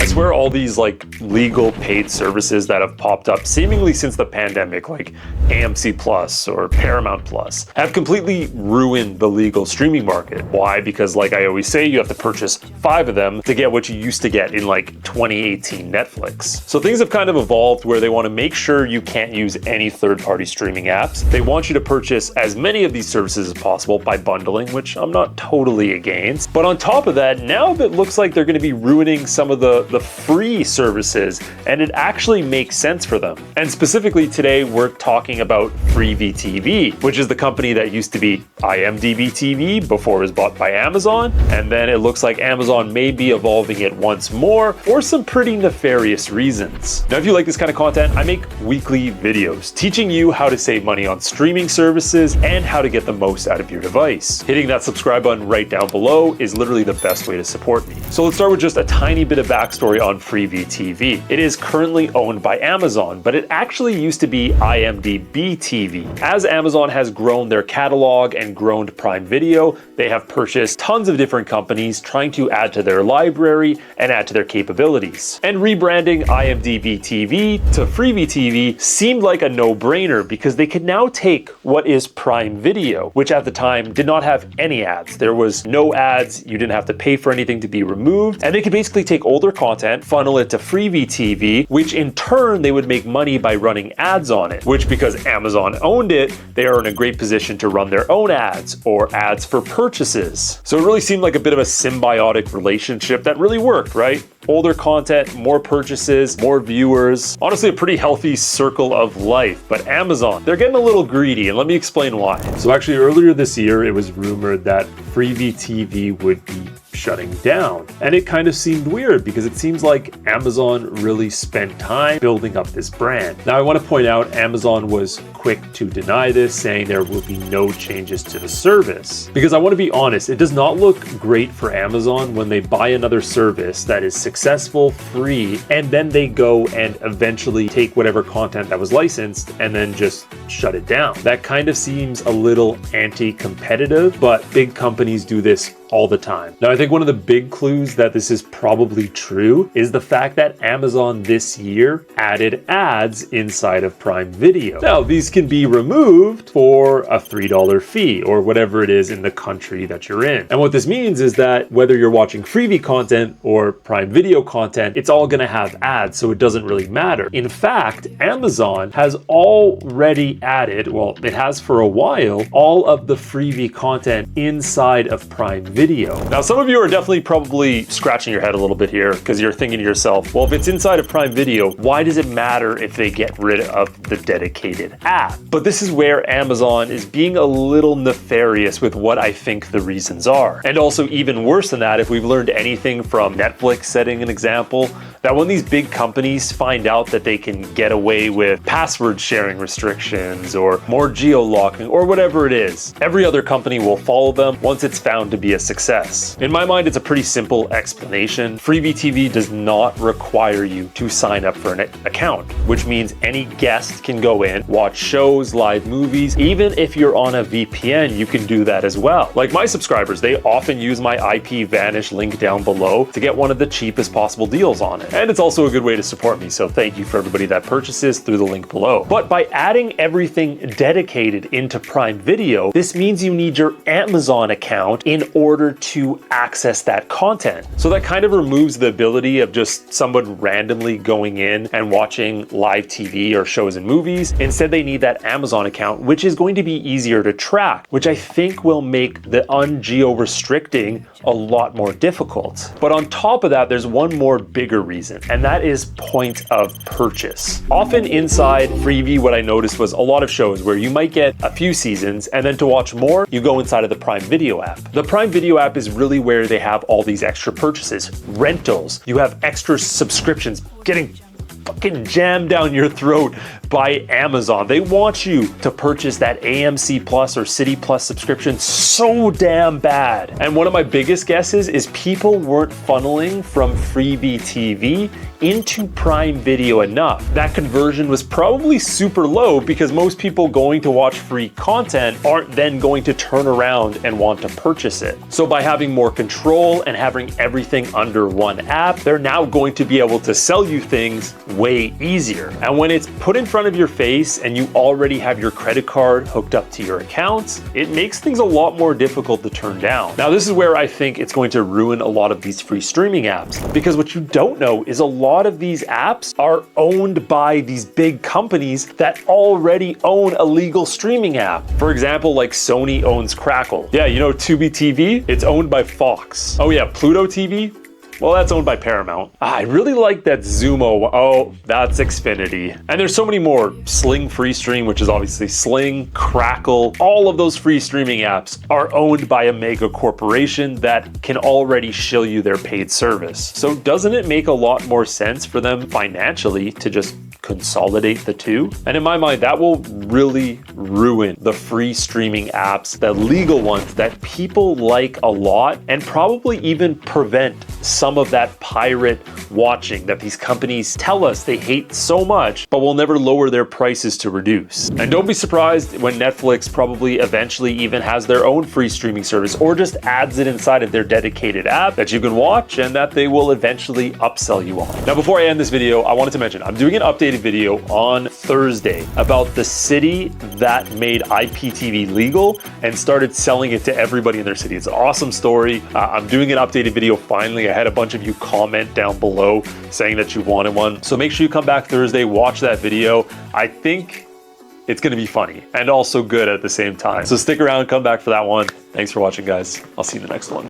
swear all these like legal paid services that have popped up seemingly since the pandemic, like AMC Plus or Paramount Plus, have completely ruined the legal streaming market. Why? Because like I always say, you have to purchase 5 of them to get what you used to get in like 2018 Netflix. So things have kind of evolved where they want to make sure you can't use any third-party streaming apps. They want you to purchase as many of these services as possible by bundling, which I'm not totally against. But on top of that, now it looks like they're going to be ruining some of the free services, and it actually makes sense for them. And specifically today, we're talking about Freevee TV, which is the company that used to be IMDb TV before it was bought by Amazon. And then it looks like Amazon may be evolving it once more for some pretty nefarious reasons. Now, if you like this kind of content, I make weekly videos teaching you how to save money on streaming services and how to get the most out of your device. Hitting that subscribe button right down below is literally the best way to support me. So let's start with just a tiny bit of backstory on Freevee TV. It is currently owned by Amazon, but it actually used to be IMDb TV. As Amazon has grown their catalog and grown Prime Video, they have purchased tons of different companies trying to add to their library and add to their capabilities. And rebranding IMDb TV to Freevee TV seemed like a no-brainer because they could now take what is Prime Video, which at the time did not have any ads. There was no ads, you didn't have to pay for anything to be removed, and they could basically take older content, funnel it to Freevee TV, which in turn they would make money by running ads on it, which because Amazon owned it, they are in a great position to run their own ads or ads for purchases. So it really seemed like a bit of a symbiotic relationship that really worked, right? Older content, more purchases, more viewers. Honestly, a pretty healthy circle of life. But Amazon, they're getting a little greedy, and let me explain why. So actually, earlier this year, it was rumored that Freevee TV would be shutting down. And it kind of seemed weird because it seems like Amazon really spent time building up this brand. Now, I want to point out Amazon was quick to deny this, saying there will be no changes to the service. Because I want to be honest, it does not look great for Amazon when they buy another service that is successful, free, and then they go and eventually take whatever content that was licensed and then just shut it down. That kind of seems a little anti-competitive, but big companies do this all the time. Now, I think one of the big clues that this is probably true is the fact that Amazon this year added ads inside of Prime Video. Now, these can be removed for a $3 fee or whatever it is in the country that you're in. And what this means is that whether you're watching Freevee content or Prime Video content, it's all gonna have ads, so it doesn't really matter. In fact, Amazon has already added, well, it has for a while, all of the Freevee content inside of Prime Video. Now, some of you are definitely probably scratching your head a little bit here because you're thinking to yourself, well, if it's inside of Prime Video, why does it matter if they get rid of the dedicated app? But this is where Amazon is being a little nefarious with what I think the reasons are. And also even worse than that, if we've learned anything from Netflix setting an example, that when these big companies find out that they can get away with password sharing restrictions or more geo-locking or whatever it is, every other company will follow them once it's found to be a success. In my mind, it's a pretty simple explanation. Freevee TV does not require you to sign up for an account, which means any guest can go in, watch shows, live movies. Even if you're on a VPN, you can do that as well. Like my subscribers, they often use my IP Vanish link down below to get one of the cheapest possible deals on it. And it's also a good way to support me, so thank you for everybody that purchases through the link below. But by adding everything dedicated into Prime Video, this means you need your Amazon account in order to access that content. So that kind of removes the ability of just someone randomly going in and watching live TV or shows and movies. Instead, they need that Amazon account, which is going to be easier to track, which I think will make the ungeo-restricting a lot more difficult. But on top of that, there's one more bigger reason, and that is point of purchase. Often inside Freevee, what I noticed was a lot of shows where you might get a few seasons, and then to watch more, you go inside of the Prime Video app. The Prime Video app is really where they have all these extra purchases, rentals, you have extra subscriptions, getting fucking jammed down your throat by Amazon. They want you to purchase that AMC Plus or City Plus subscription so damn bad. And one of my biggest guesses is people weren't funneling from Freevee TV into Prime Video enough. That conversion was probably super low because most people going to watch free content aren't then going to turn around and want to purchase it. So by having more control and having everything under one app, they're now going to be able to sell you things way easier. And when it's put in front of your face and you already have your credit card hooked up to your accounts, it makes things a lot more difficult to turn down. Now, this is where I think it's going to ruin a lot of these free streaming apps, because what you don't know is a lot of these apps are owned by these big companies that already own a legal streaming app. For example, like Sony owns Crackle. Yeah, you know Tubi TV? It's owned by Fox. Oh yeah, Pluto TV? Well, that's owned by Paramount. I really like that Zumo. Oh, that's Xfinity. And there's so many more. Sling Free Stream, which is obviously Sling, Crackle. All of those free streaming apps are owned by a mega corporation that can already shill you their paid service. So doesn't it make a lot more sense for them financially to just consolidate the two? And in my mind, that will really ruin the free streaming apps, the legal ones that people like a lot, and probably even prevent some of that pirate watching that these companies tell us they hate so much, but will never lower their prices to reduce. And don't be surprised when Netflix probably eventually even has their own free streaming service, or just adds it inside of their dedicated app that you can watch and that they will eventually upsell you on. Now, before I end this video, I wanted to mention I'm doing an updated video on Thursday about the city that made IPTV legal and started selling it to everybody in their city. It's an awesome story. I'm doing an updated video finally. I had a bunch of you comment down below saying that you wanted one. So make sure you come back Thursday, watch that video. I think it's going to be funny and also good at the same time. So stick around, come back for that one. Thanks for watching, guys. I'll see you in the next one.